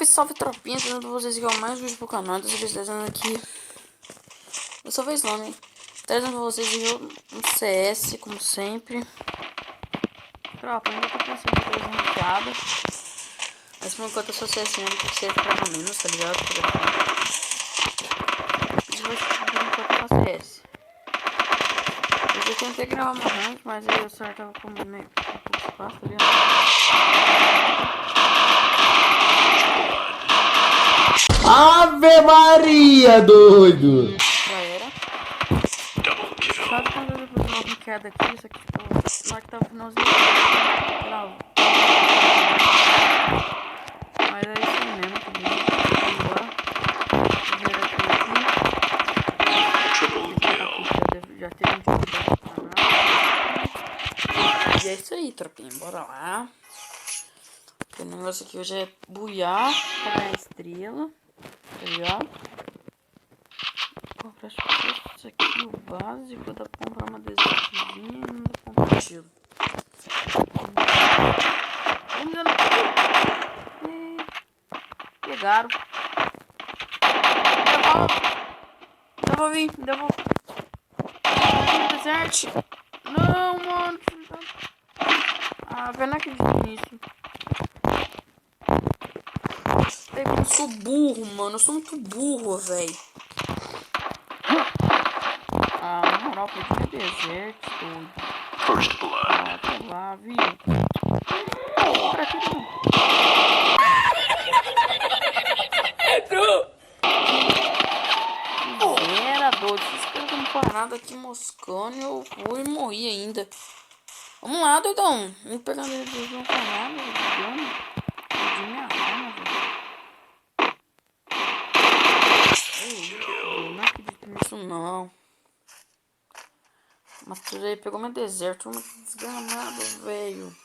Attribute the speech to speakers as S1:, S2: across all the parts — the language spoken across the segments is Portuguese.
S1: salve tropinha, trazendo vocês aqui ao mais vídeo pro canal. Dessa vez trazendo aqui, dessa vez não, né? Trazendo pra vocês um CS, como sempre. Tropa, ainda tô pensando em trazer uma piada, mas por enquanto eu sou CS mesmo, porque CS pra menos, tá ligado? Isso vai ser por enquanto só CS. Eu já tentei gravar uma rank, mas aí o celular tava com meio um pouco espaço, tá ligado?
S2: Ave Maria, doido!
S1: Já era. Sabe quando eu depois de uma ranqueada aqui, isso aqui tipo, lá que tá o finalzinho gravo. Mas é isso aí mesmo, tá ligado? Vamos lá. Já teve um tipo de canal. E é isso aí, tropinha, bora lá. O negócio aqui hoje é buiar pra ganhar estrela, tá ligado? Comprar isso aqui, o básico, dá pra comprar uma desertzinha e não dá pra comprar gelo. Vamos ver. Pegaram. Devolve. Desert. Não, mano. Ah, eu não acredito nisso. Eu sou burro, mano. Eu sou muito burro, velho. Ah, na moral, podia deserto, doido.
S3: First blood.
S1: Ah, sei lá, viu? Pra que não? Era doido. Esses caras não pararam aqui moscando e eu fui e morri ainda. Vamos lá, doidão. Vamos pegar eles não pararam, doidão. Perdi minha arma, velho. Eu não acredito nisso, não. Mas tudo aí pegou meu deserto, desgramado, velho.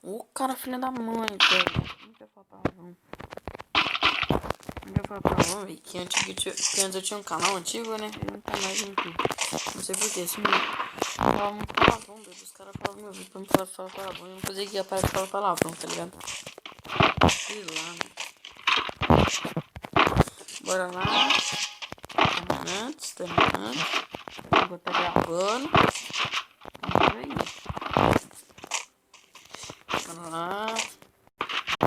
S1: O cara, filha da mãe, velho. Não quer falar palavrão. Não quer falar palavrão, velho. Que antes eu tinha um canal antigo, né? Ele não tá mais no YouTube. Não sei porquê. Assim, falava muito palavrão, velho. Os caras falavam meu vídeo pra me falar palavrão. Eu não fazia que ia parar de falar palavrão, tá ligado? Sei lá, né? Bora lá. Terminando. Vou estar gravando. Vamos ver aí. Bora lá.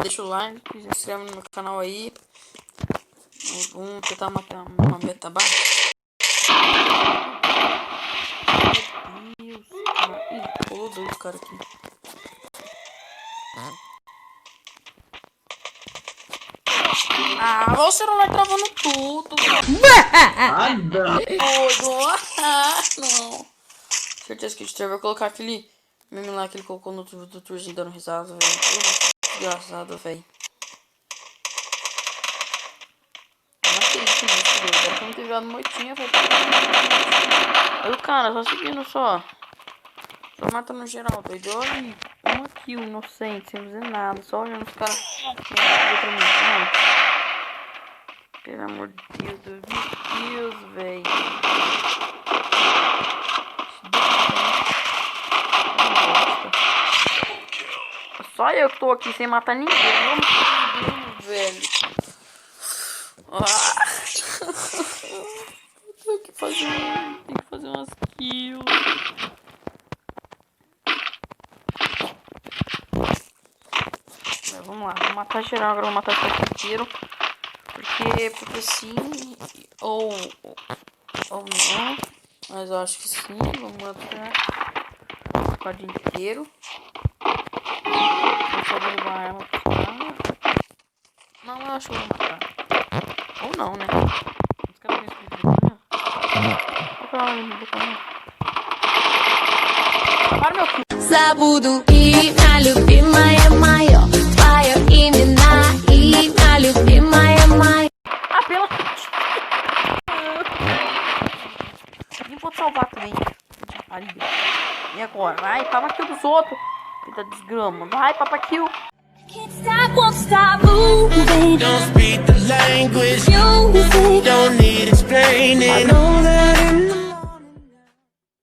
S1: Deixa o like, se inscreve no meu canal aí. Vamos tentar matar uma meta baixa. Meu Deus, cara. Ih, pulou dois caras aqui. Ah, o celular travando tudo.
S2: Ah, não.
S1: Doido. Não. Certeza que o Editor vai colocar aquele meme lá que ele colocou no do Turzinho dando risada, velho. Desgraçado, velho. Eu não acredito nisso, velho. Deve ter muito virado moitinha, velho. Olha o cara, só seguindo só. Só matando geral, doido. Olha uma kill inocente, sem fazer nada. Só olhando os caras. Pelo amor de Deus, meu Deus, velho. Só eu que tô aqui sem matar ninguém, velho. Ah. Tenho que fazer umas kills. Vamos lá, vou matar geral, agora vou matar o inteiro. Porque sim, ou não, mas eu acho que sim. Vamos matar o quadrinho inteiro. Vou só derrubar a arma pra cá. Não, eu acho que eu vou matar. Ou não, né? Os caras têm escrito aqui, né? Vou falar no canal. Para meu cu.
S4: Забуду имя любимая моё, твое имя любимая моя.
S1: Ah, pelo... Nem vou salvar também. E agora? Vai, papa kill dos outros. Eita desgrama. Vai, papa kill.
S4: Won't stop moving.
S3: Don't speak the language.
S4: Music.
S3: Don't need explaining.